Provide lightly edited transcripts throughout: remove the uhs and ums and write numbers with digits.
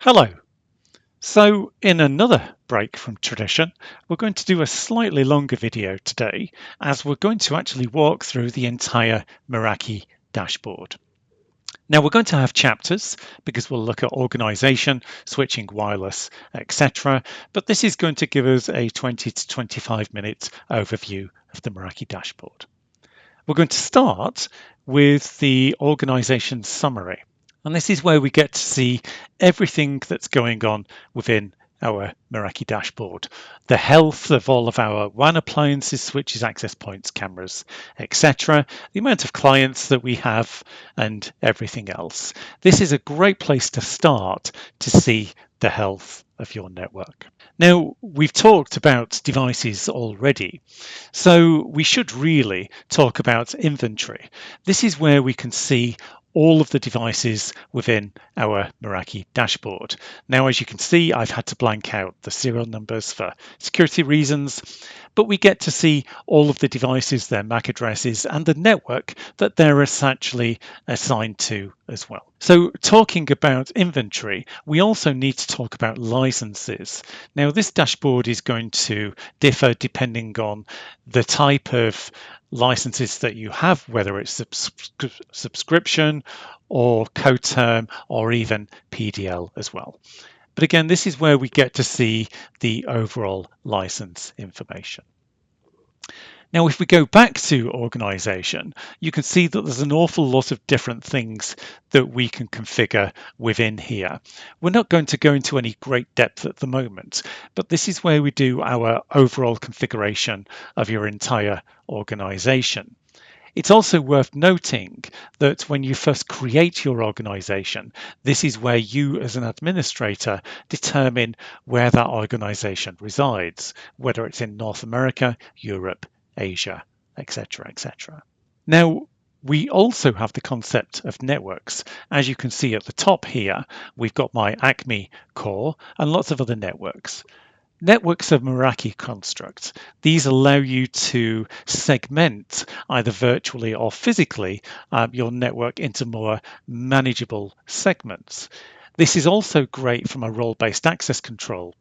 Hello. So in another break from tradition, we're going to do a slightly longer video today as we're going to actually walk through the entire Meraki dashboard. Now we're going to have chapters because we'll look at organization, switching, wireless, etc. But this is going to give us a 20 to 25 minute overview of the Meraki dashboard. We're going to start with the organization summary. And this is where we get to see everything that's going on within our Meraki dashboard. The health of all of our WAN appliances, switches, access points, cameras, etc. The amount of clients that we have and everything else. This is a great place to start to see the health of your network. Now, we've talked about devices already, so we should really talk about inventory. This is where we can see all of the devices within our Meraki dashboard. Now, as you can see, I've had to blank out the serial numbers for security reasons, but we get to see all of the devices, their MAC addresses, and the network that they're essentially assigned to as well. So talking about inventory, we also need to talk about licenses. Now, this dashboard is going to differ depending on the type of licenses that you have, whether it's subscription or co-term or even PDL as well. But again, this is where we get to see the overall license information. Now, if we go back to organization, you can see that there's an awful lot of different things that we can configure within here. We're not going to go into any great depth at the moment, but this is where we do our overall configuration of your entire organization. It's also worth noting that when you first create your organization, this is where you as an administrator determine where that organization resides, whether it's in North America, Europe, Asia, etc., etc. Now, we also have the concept of networks. As you can see at the top here, we've got my Acme core and lots of other networks. Networks are Meraki constructs. These allow you to segment either virtually or physically your network into more manageable segments. This is also great from a role-based access control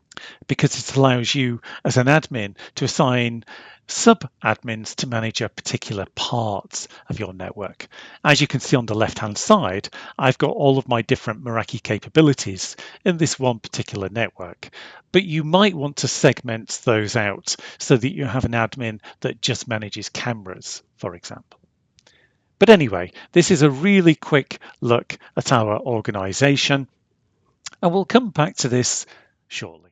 because it allows you as an admin to assign sub-admins to manage a particular part of your network. As you can see on the left-hand side, I've got all of my different Meraki capabilities in this one particular network, but you might want to segment those out so that you have an admin that just manages cameras, for example. But anyway, this is a really quick look at our organization, and we'll come back to this shortly.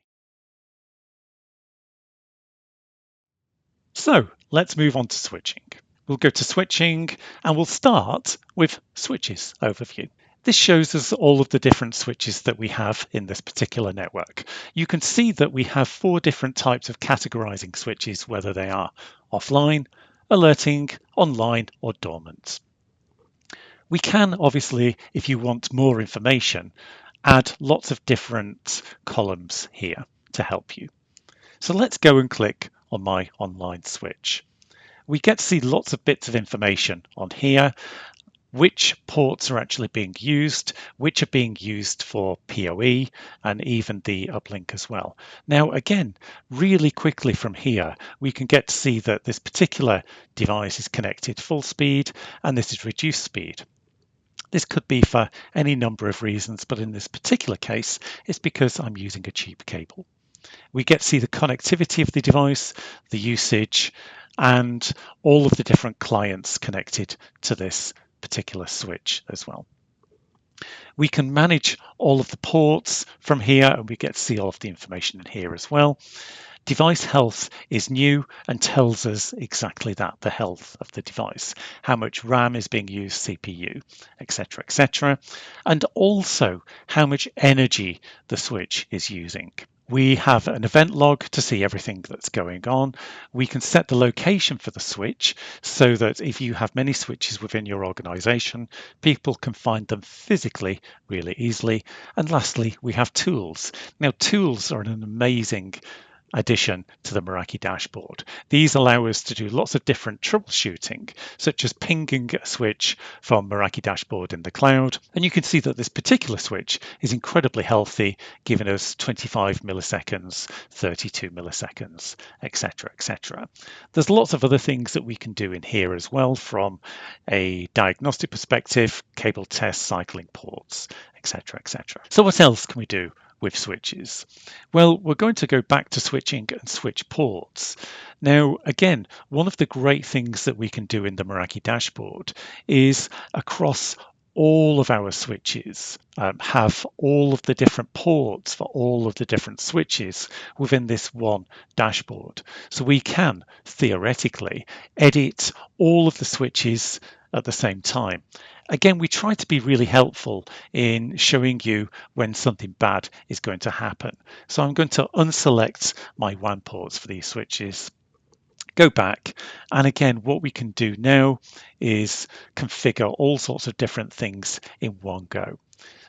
So let's move on to switching. We'll go to switching and we'll start with switches overview. This shows us all of the different switches that we have in this particular network. You can see that we have 4 different types of categorizing switches, whether they are offline, alerting, online, or dormant. We can obviously, if you want more information, add lots of different columns here to help you. So let's go and click on my online switch. We get to see lots of bits of information on here, which ports are actually being used, which are being used for PoE, and even the uplink as well. Now, again, really quickly from here, we can get to see that this particular device is connected full speed, and this is reduced speed. This could be for any number of reasons, but in this particular case, it's because I'm using a cheap cable. We get to see the connectivity of the device, the usage, and all of the different clients connected to this particular switch as well. We can manage all of the ports from here, and we get to see all of the information in here as well. Device health is new and tells us exactly that, the health of the device, how much RAM is being used, CPU, etc., and also how much energy the switch is using. We have an event log to see everything that's going on. We can set the location for the switch so that if you have many switches within your organization, people can find them physically really easily. And lastly, we have tools. Now, tools are an amazing addition to the Meraki dashboard. These allow us to do lots of different troubleshooting, such as pinging a switch from Meraki dashboard in the cloud. And you can see that this particular switch is incredibly healthy, giving us 25 milliseconds, 32 milliseconds, etc., etc. There's lots of other things that we can do in here as well from a diagnostic perspective, cable test, cycling ports, etc., etc. So what else can we do with switches? Well, we're going to go back to switching and switch ports. Now, again, one of the great things that we can do in the Meraki dashboard is across all of our switches, have all of the different ports for all of the different switches within this one dashboard. So we can theoretically edit all of the switches at the same time. Again, we try to be really helpful in showing you when something bad is going to happen. So I'm going to unselect my WAN ports for these switches, go back, and again, what we can do now is configure all sorts of different things in one go.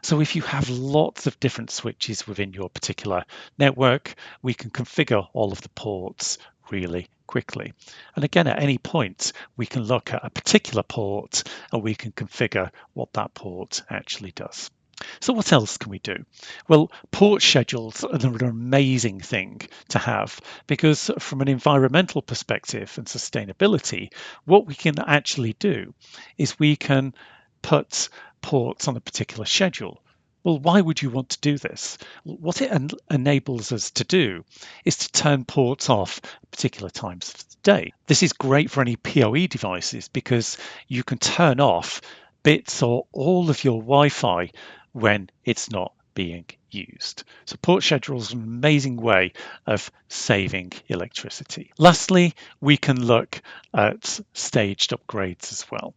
So if you have lots of different switches within your particular network, we can configure all of the ports really quickly. And again, at any point, we can look at a particular port and we can configure what that port actually does. So what else can we do? Well, port schedules are an amazing thing to have because from an environmental perspective and sustainability, what we can actually do is we can put ports on a particular schedule. Well, why would you want to do this? What it enables us to do is to turn ports off at particular times of the day. This is great for any PoE devices because you can turn off bits or all of your Wi-Fi when it's not being used. So port schedule is an amazing way of saving electricity. Lastly, we can look at staged upgrades as well.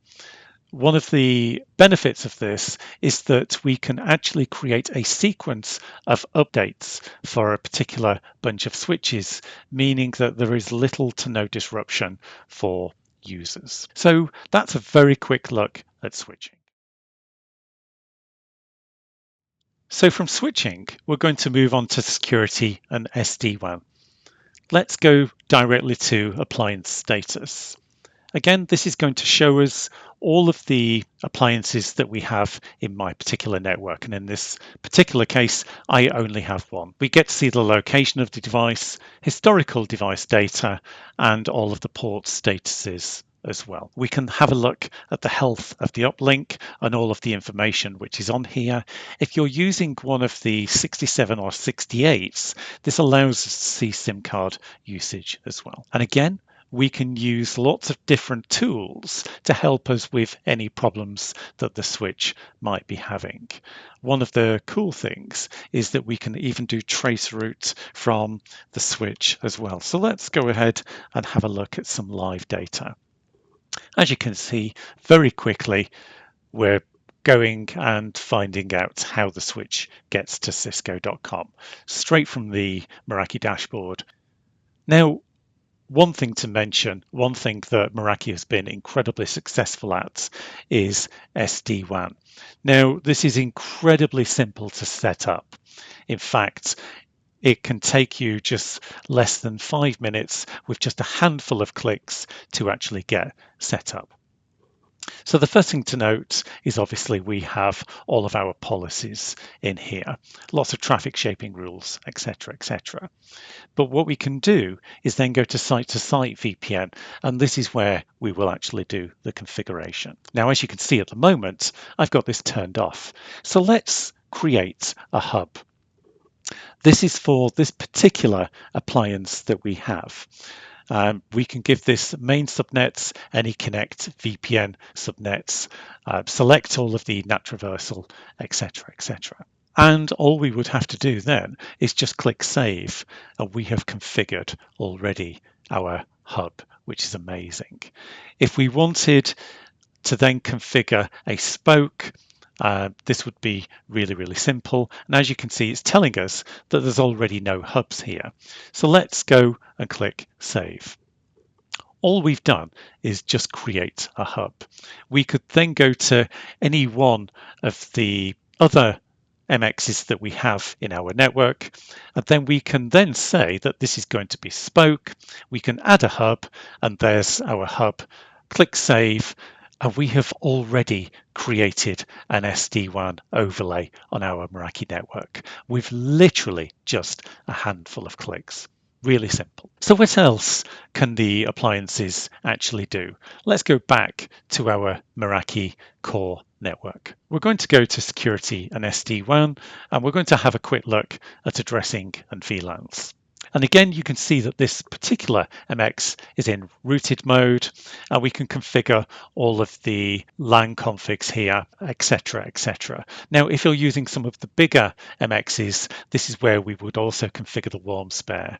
One of the benefits of this is that we can actually create a sequence of updates for a particular bunch of switches, meaning that there is little to no disruption for users. So that's a very quick look at switching. So from switching, we're going to move on to security and SD-WAN. Let's go directly to appliance status. Again, this is going to show us all of the appliances that we have in my particular network. And in this particular case, I only have one. We get to see the location of the device, historical device data, and all of the port statuses as well. We can have a look at the health of the uplink and all of the information which is on here. If you're using one of the 67 or 68s, this allows us to see SIM card usage as well. And again, we can use lots of different tools to help us with any problems that the switch might be having. One of the cool things is that we can even do trace route from the switch as well. So let's go ahead and have a look at some live data. As you can see, very quickly, we're going and finding out how the switch gets to cisco.com, straight from the Meraki dashboard. Now, one thing to mention, one thing that Meraki has been incredibly successful at is SD-WAN. Now, this is incredibly simple to set up. In fact, it can take you just less than 5 minutes with just a handful of clicks to actually get set up. So the first thing to note is obviously we have all of our policies in here, lots of traffic shaping rules, etc., etc. But what we can do is then go to site-to-site VPN, and this is where we will actually do the configuration. Now, as you can see at the moment, I've got this turned off. So let's create a hub. This is for this particular appliance that we have. We can give this main subnets, AnyConnect, VPN subnets, select all of the NAT traversal, etc., etc. And all we would have to do then is just click save, and we have configured already our hub, which is amazing. If we wanted to then configure a spoke, this would be really, really simple. And as you can see, it's telling us that there's already no hubs here. So let's go and click save. All we've done is just create a hub. We could then go to any one of the other MXs that we have in our network, and then we can then say that this is going to be spoke. We can add a hub, and there's our hub. Click Save, and we have already created an SD-WAN overlay on our Meraki network with literally just a handful of clicks. Really simple. So what else can the appliances actually do? Let's go back to our Meraki core network. We're going to go to security and SD-WAN, and we're going to have a quick look at addressing and VLANs. And again, you can see that this particular MX is in rooted mode, and we can configure all of the LAN configs here, etc., etc. Now, if you're using some of the bigger MXs, this is where we would also configure the warm spare.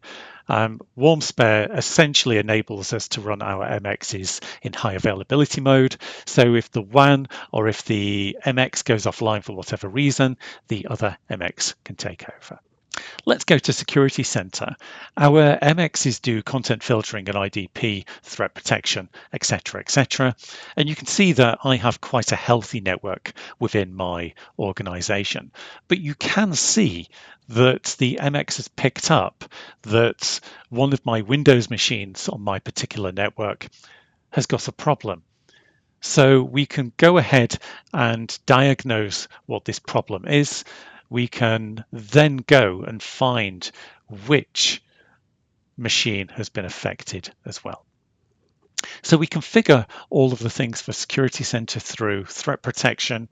Warm spare essentially enables us to run our MXs in high availability mode. So if the WAN or if the MX goes offline for whatever reason, the other MX can take over. Let's go to Security Center. Our MXs do content filtering and IDP, threat protection, etc., etc. And you can see that I have quite a healthy network within my organization. But you can see that the MX has picked up that one of my Windows machines on my particular network has got a problem. So we can go ahead and diagnose what this problem is. We can then go and find which machine has been affected as well. So we configure all of the things for Security Center through threat protection,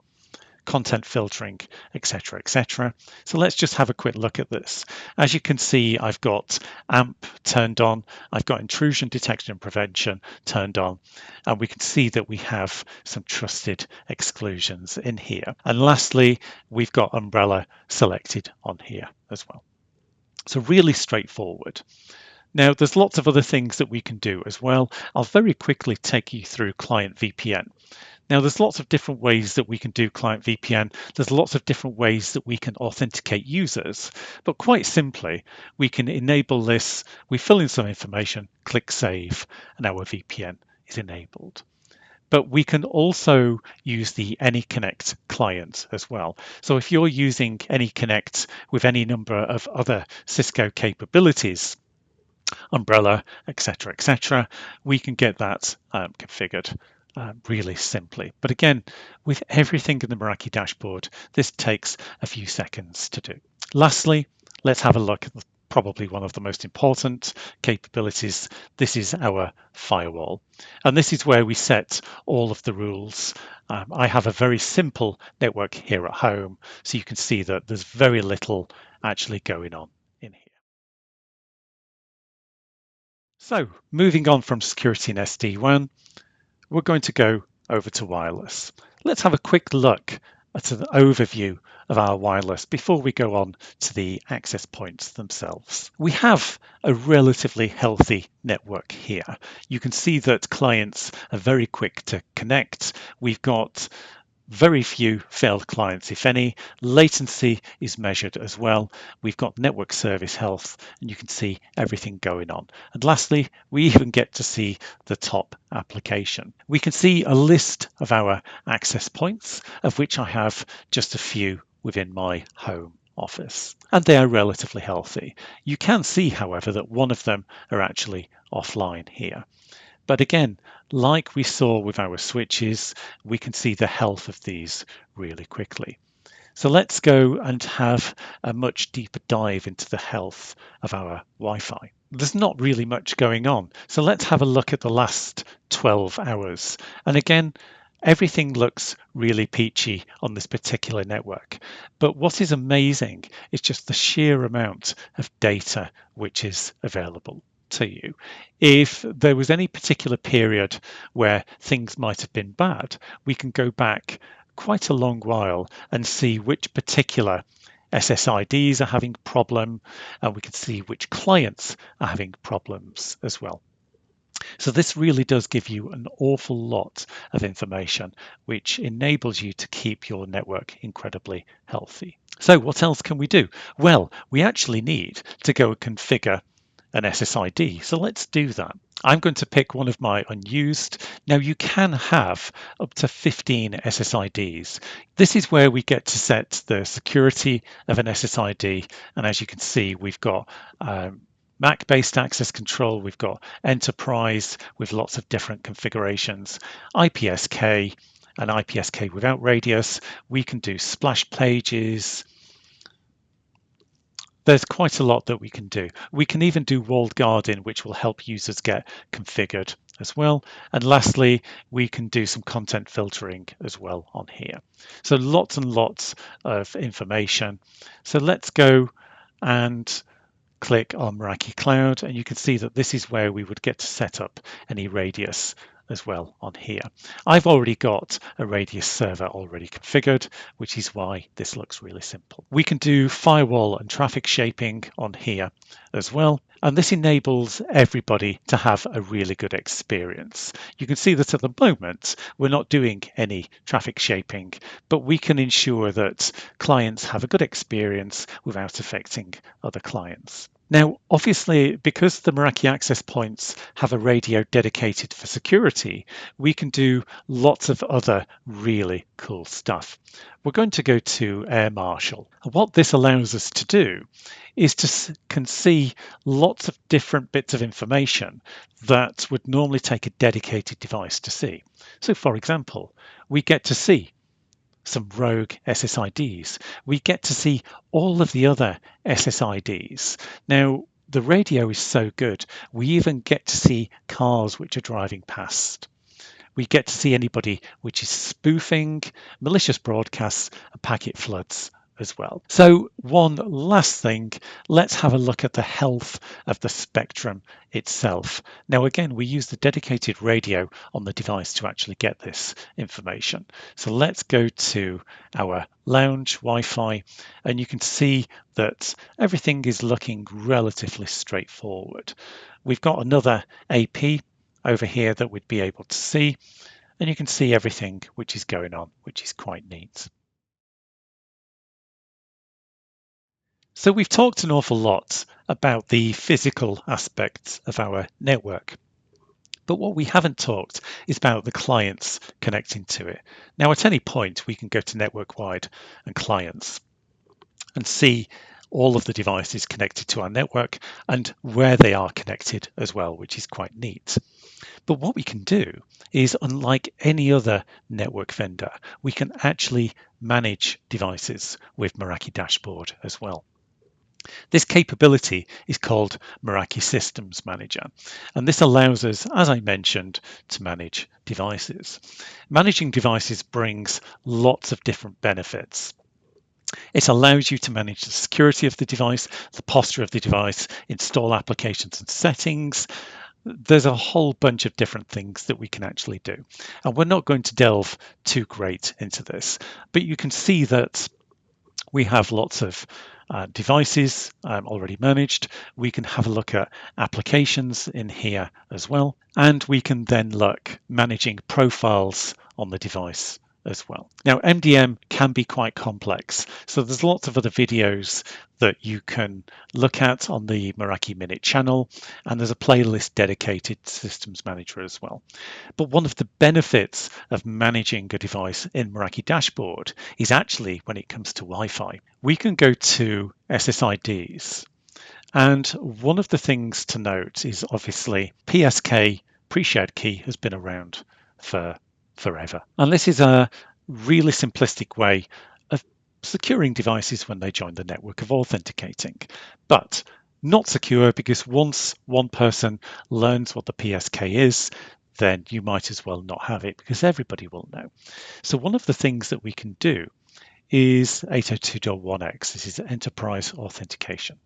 content filtering, etc., etc. So let's just have a quick look at this. As you can see, I've got AMP turned on, I've got intrusion detection and prevention turned on, and we can see that we have some trusted exclusions in here. And lastly, we've got umbrella selected on here as well. So really straightforward. Now, there's lots of other things that we can do as well. I'll very quickly take you through client VPN. Now, there's lots of different ways that we can do client VPN. There's lots of different ways that we can authenticate users. But quite simply, we can enable this. We fill in some information, click Save, and our VPN is enabled. But we can also use the AnyConnect client as well. So if you're using AnyConnect with any number of other Cisco capabilities, umbrella, etc., etc., we can get that configured really simply. But again, with everything in the Meraki dashboard, this takes a few seconds to do. Lastly, let's have a look at probably one of the most important capabilities. This is our firewall. And this is where we set all of the rules. I have a very simple network here at home, so you can see that there's very little actually going on in here. So moving on from security and SD-WAN, we're going to go over to wireless. Let's have a quick look at an overview of our wireless before we go on to the access points themselves. We have a relatively healthy network here. You can see that clients are very quick to connect. We've got very few failed clients, if any. Latency is measured as well. We've got network service health, and you can see everything going on. And lastly, we even get to see the top application. We can see a list of our access points, of which I have just a few within my home office, and they are relatively healthy. You can see, however, that one of them are actually offline here. But again, like we saw with our switches, we can see the health of these really quickly. So let's go and have a much deeper dive into the health of our Wi-Fi. There's not really much going on. So let's have a look at the last 12 hours. And again, everything looks really peachy on this particular network. But what is amazing is just the sheer amount of data which is available to you. If there was any particular period where things might have been bad, we can go back quite a long while and see which particular SSIDs are having a problem, and we can see which clients are having problems as well. So this really does give you an awful lot of information, which enables you to keep your network incredibly healthy. So what else can we do? Well, we actually need to go and configure an SSID. So let's do that. I'm going to pick one of my unused. Now you can have up to 15 SSIDs. This is where we get to set the security of an SSID. And as you can see, we've got Mac-based access control, we've got enterprise with lots of different configurations, IPSK, and IPSK without radius. We can do splash pages. There's quite a lot that we can do. We can even do walled garden, which will help users get configured as well. And lastly, we can do some content filtering as well on here. So lots and lots of information. So let's go and click on Meraki Cloud, and you can see that this is where we would get to set up any radius as well on here. I've already got a radius server already configured, which is why this looks really simple. We can do firewall and traffic shaping on here as well. And this enables everybody to have a really good experience. You can see that at the moment, we're not doing any traffic shaping, but we can ensure that clients have a good experience without affecting other clients. Now, obviously, because the Meraki access points have a radio dedicated for security, we can do lots of other really cool stuff. We're going to go to Air Marshal. And what this allows us to do is can see lots of different bits of information that would normally take a dedicated device to see. So, for example, we get to see some rogue SSIDs. We get to see all of the other SSIDs. Now, the radio is so good, we even get to see cars which are driving past. We get to see anybody which is spoofing, malicious broadcasts, and packet floods as well. So one last thing, let's have a look at the health of the spectrum itself. Now again, we use the dedicated radio on the device to actually get this information. So let's go to our lounge Wi-Fi, and you can see that everything is looking relatively straightforward. We've got another AP over here that we'd be able to see, and you can see everything which is going on, which is quite neat. So we've talked an awful lot about the physical aspects of our network, but what we haven't talked is about the clients connecting to it. Now, at any point, we can go to network wide and clients and see all of the devices connected to our network and where they are connected as well, which is quite neat. But what we can do is, unlike any other network vendor, we can actually manage devices with Meraki Dashboard as well. This capability is called Meraki Systems Manager, and this allows us, as I mentioned, to manage devices. Managing devices brings lots of different benefits. It allows you to manage the security of the device, the posture of the device, install applications and settings. There's a whole bunch of different things that we can actually do. And we're not going to delve too great into this, but you can see that we have lots of devices already managed. We can have a look at applications in here as well. And we can then look managing profiles on the device as well. Now, MDM can be quite complex, so there's lots of other videos that you can look at on the Meraki Minute channel, and there's a playlist dedicated to Systems Manager as well. But one of the benefits of managing a device in Meraki Dashboard is actually when it comes to Wi-Fi. We can go to SSIDs, and one of the things to note is obviously PSK, pre-shared key, has been around for forever. And this is a really simplistic way of securing devices when they join the network, of authenticating, but not secure, because once one person learns what the PSK is, then you might as well not have it, because everybody will know. So one of the things that we can do is 802.1x. This is enterprise authentication.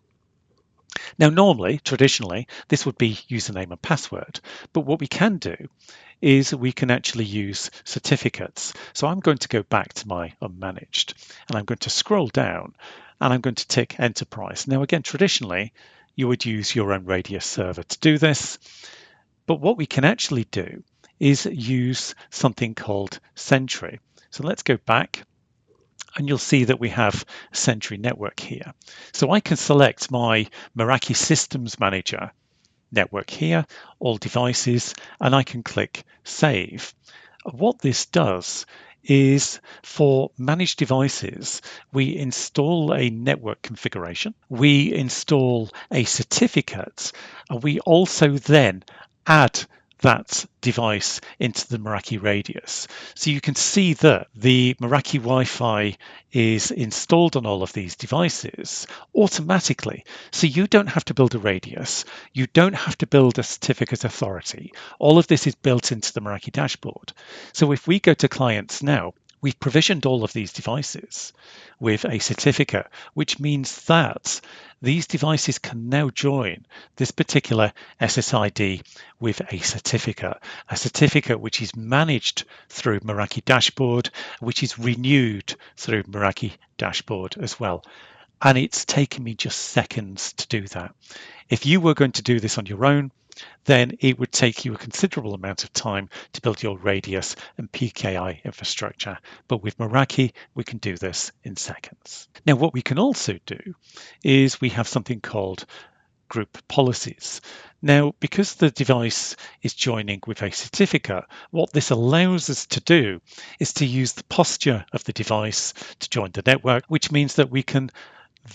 Now, normally, traditionally, this would be username and password, but what we can do is we can actually use certificates. So I'm going to go back to my unmanaged, and I'm going to scroll down, and I'm going to tick enterprise. Now, again, traditionally, you would use your own radius server to do this, but what we can actually do is use something called Sentry. So let's go back, and you'll see that we have a Sentry network here. So I can select my Meraki Systems Manager network here, all devices, and I can click save. What this does is for managed devices, we install a network configuration, we install a certificate, and we also then add that device into the Meraki radius. So you can see that the Meraki Wi-Fi is installed on all of these devices automatically. So you don't have to build a radius, you don't have to build a certificate authority. All of this is built into the Meraki dashboard. So if we go to clients now, we've provisioned all of these devices with a certificate, which means that these devices can now join this particular SSID with a certificate which is managed through Meraki Dashboard, which is renewed through Meraki Dashboard as well. And it's taken me just seconds to do that. If you were going to do this on your own, then it would take you a considerable amount of time to build your radius and PKI infrastructure. But with Meraki, we can do this in seconds. Now, what we can also do is we have something called group policies. Now, because the device is joining with a certificate, what this allows us to do is to use the posture of the device to join the network, which means that we can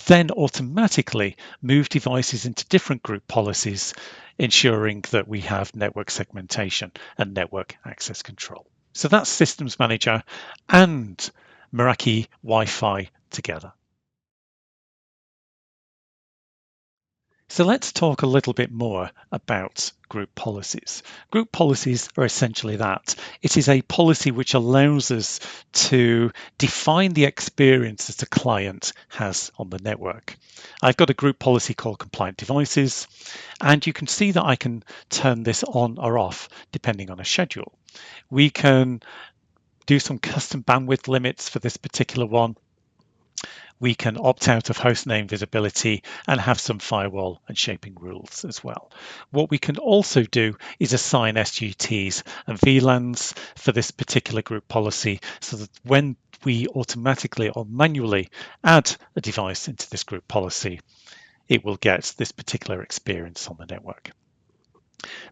then automatically move devices into different group policies, ensuring that we have network segmentation and network access control. So that's Systems Manager and Meraki Wi-Fi together. So let's talk a little bit more about group policies. Group policies are essentially that. It is a policy which allows us to define the experience that a client has on the network. I've got a group policy called compliant devices, and you can see that I can turn this on or off depending on a schedule. We can do some custom bandwidth limits for this particular one. We can opt out of hostname visibility and have some firewall and shaping rules as well. What we can also do is assign SGTs and VLANs for this particular group policy so that when we automatically or manually add a device into this group policy, it will get this particular experience on the network.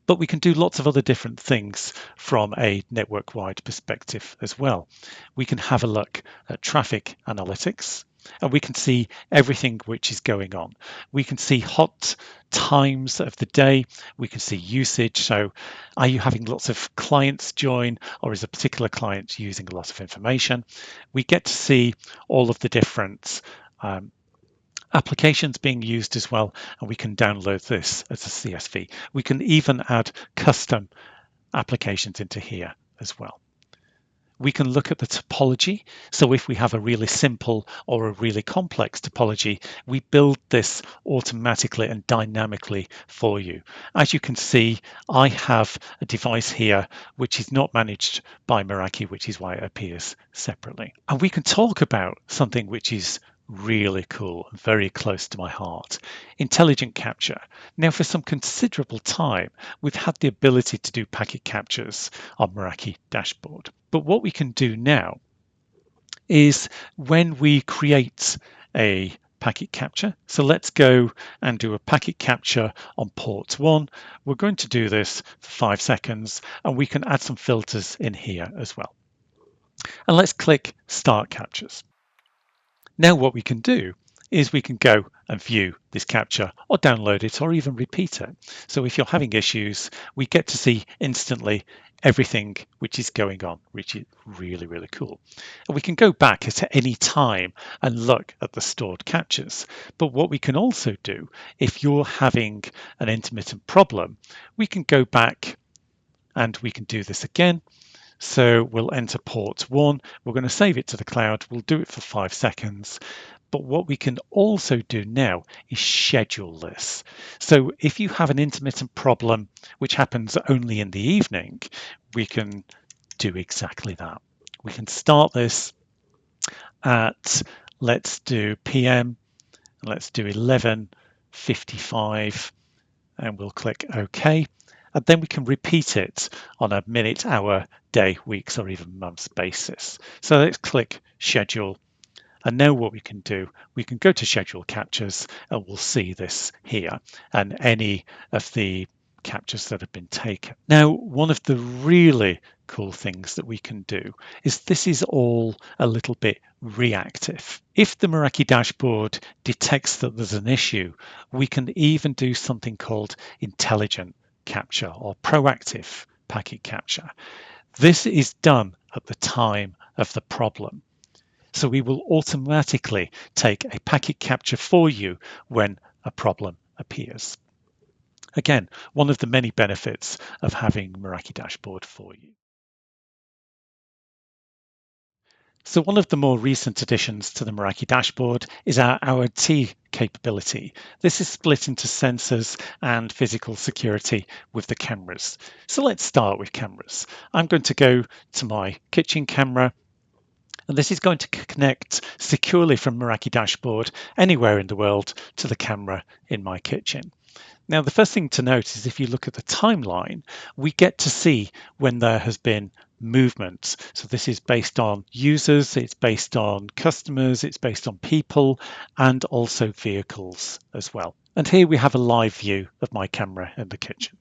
But we can do lots of other different things from a network-wide perspective as well. We can have a look at traffic analytics, and we can see everything which is going on. We can see hot times of the day. We can see usage. So are you having lots of clients join, or is a particular client using a lot of information? We get to see all of the different applications being used as well, and we can download this as a CSV. We can even add custom applications into here as well. We can look at the topology. So if we have a really simple or a really complex topology, we build this automatically and dynamically for you. As you can see, I have a device here which is not managed by Meraki, which is why it appears separately. And we can talk about something which is really cool, very close to my heart. Intelligent capture. Now, for some considerable time, we've had the ability to do packet captures on Meraki Dashboard. But what we can do now is when we create a packet capture. So let's go and do a packet capture on port 1. We're going to do this for 5 seconds, and we can add some filters in here as well. And let's click Start Captures. Now what we can do is we can go and view this capture or download it or even repeat it. So if you're having issues, we get to see instantly everything which is going on, which is really, really cool. And we can go back at any time and look at the stored captures. But what we can also do, if you're having an intermittent problem, we can go back and we can do this again. So we'll enter port 1. We're going to save it to the cloud. We'll do it for 5 seconds. But what we can also do now is schedule this. So if you have an intermittent problem, which happens only in the evening, we can do exactly that. We can start this at, let's do PM, let's do 11:55, and we'll click OK. And then we can repeat it on a minute, hour, day, weeks, or even months basis. So let's click schedule. And now what we can do, we can go to schedule captures and we'll see this here. And any of the captures that have been taken. Now, one of the really cool things that we can do is this is all a little bit reactive. If the Meraki dashboard detects that there's an issue, we can even do something called intelligent capture or proactive packet capture. This is done at the time of the problem. So we will automatically take a packet capture for you when a problem appears. Again, one of the many benefits of having Meraki Dashboard for you. So one of the more recent additions to the Meraki Dashboard is our IoT capability. This is split into sensors and physical security with the cameras. So let's start with cameras. I'm going to go to my kitchen camera, and this is going to connect securely from Meraki Dashboard anywhere in the world to the camera in my kitchen. Now, the first thing to note is if you look at the timeline, we get to see when there has been movement. So this is based on users, it's based on customers, it's based on people, and also vehicles as well. And here we have a live view of my camera in the kitchen.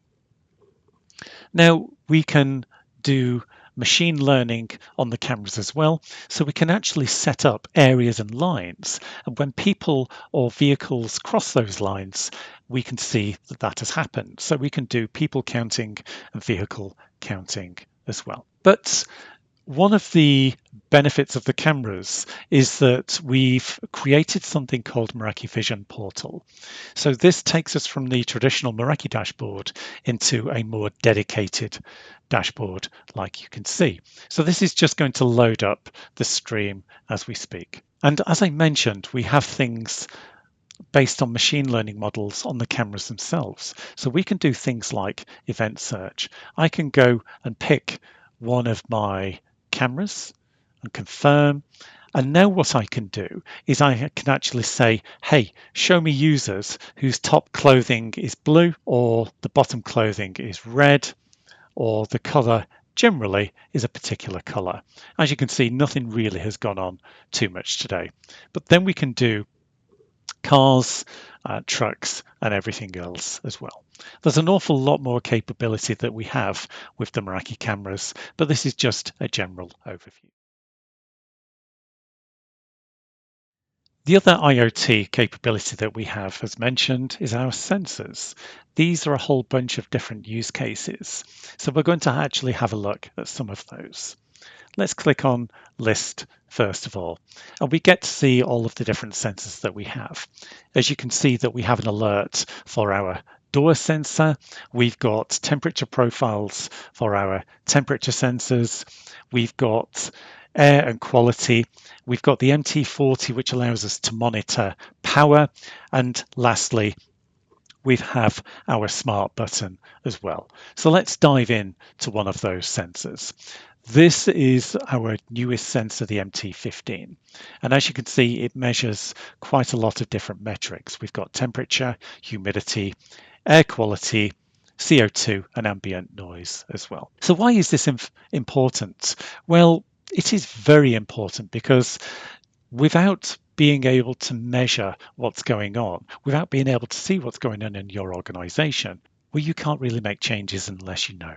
Now, we can do machine learning on the cameras as well. So we can actually set up areas and lines. And when people or vehicles cross those lines, we can see that that has happened. So we can do people counting and vehicle counting as well. But one of the benefits of the cameras is that we've created something called Meraki Vision Portal. So this takes us from the traditional Meraki dashboard into a more dedicated dashboard, like you can see. So this is just going to load up the stream as we speak. And as I mentioned, we have things based on machine learning models on the cameras themselves. So we can do things like event search. I can go and pick one of my cameras and confirm. And now what I can do is I can actually say, hey, show me users whose top clothing is blue or the bottom clothing is red or the color generally is a particular color. As you can see, nothing really has gone on too much today. But then we can do cars, trucks, and everything else as well. There's an awful lot more capability that we have with the Meraki cameras, but this is just a general overview. The other IoT capability that we have, as mentioned, is our sensors. These are a whole bunch of different use cases. So we're going to actually have a look at some of those. Let's click on List first of all, and we get to see all of the different sensors that we have. As you can see that we have an alert for our door sensor. We've got temperature profiles for our temperature sensors. We've got air and quality. We've got the MT40, which allows us to monitor power. And lastly, we have our smart button as well. So let's dive in to one of those sensors. This is our newest sensor, the MT15. And as you can see, it measures quite a lot of different metrics. We've got temperature, humidity, air quality, CO2, and ambient noise as well. So why is this important? Well, it is very important because without being able to measure what's going on, without being able to see what's going on in your organization, well, you can't really make changes unless you know.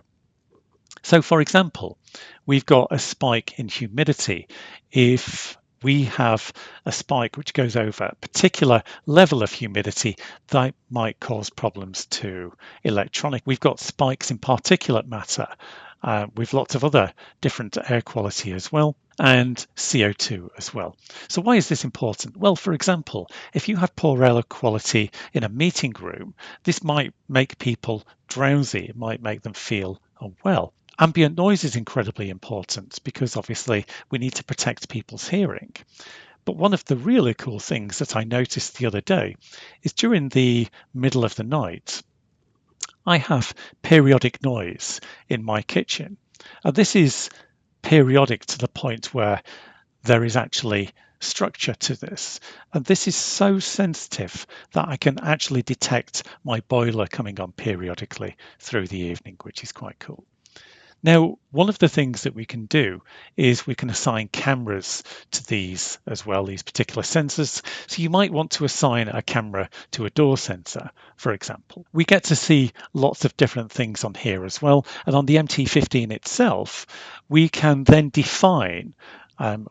So for example, we've got a spike in humidity. If we have a spike which goes over a particular level of humidity, that might cause problems to electronic. We've got spikes in particulate matter with lots of other different air quality as well, and CO2 as well. So why is this important? Well, for example, if you have poor air quality in a meeting room, this might make people drowsy. It might make them feel unwell. Ambient noise is incredibly important because obviously we need to protect people's hearing. But one of the really cool things that I noticed the other day is during the middle of the night, I have periodic noise in my kitchen. And this is periodic to the point where there is actually structure to this. And this is so sensitive that I can actually detect my boiler coming on periodically through the evening, which is quite cool. Now, one of the things that we can do is we can assign cameras to these as well, these particular sensors. So you might want to assign a camera to a door sensor, for example. We get to see lots of different things on here as well. And on the MT15 itself, we can then define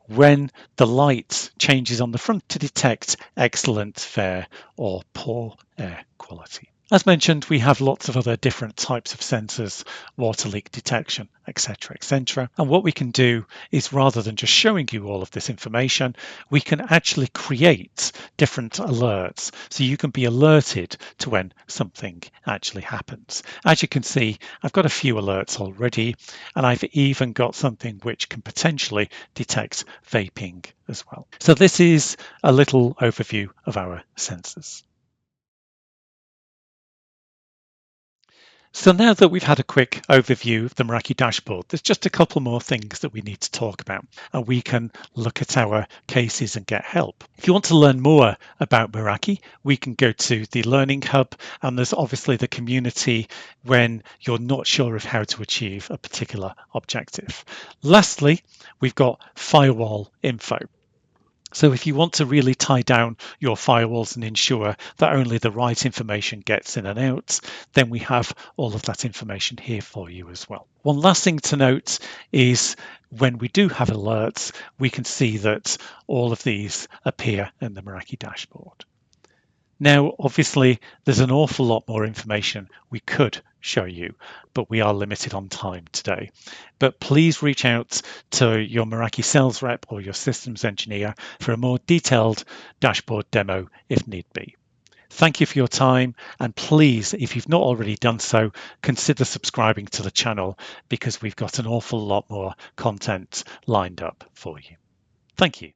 when the light changes on the front to detect excellent, fair, or poor air quality. As mentioned, we have lots of other different types of sensors, water leak detection, etc., etc. And what we can do is, rather than just showing you all of this information, we can actually create different alerts so you can be alerted to when something actually happens. As you can see, I've got a few alerts already, and I've even got something which can potentially detect vaping as well. So this is a little overview of our sensors. So now that we've had a quick overview of the Meraki dashboard, there's just a couple more things that we need to talk about, and we can look at our cases and get help. If you want to learn more about Meraki, we can go to the Learning Hub, and there's obviously the community when you're not sure of how to achieve a particular objective. Lastly, we've got firewall info. So if you want to really tie down your firewalls and ensure that only the right information gets in and out, then we have all of that information here for you as well. One last thing to note is when we do have alerts, we can see that all of these appear in the Meraki dashboard. Now, obviously, there's an awful lot more information we could show you, but we are limited on time today. But please reach out to your Meraki sales rep or your systems engineer for a more detailed dashboard demo if need be. Thank you for your time, and please, if you've not already done so, consider subscribing to the channel because we've got an awful lot more content lined up for you. Thank you.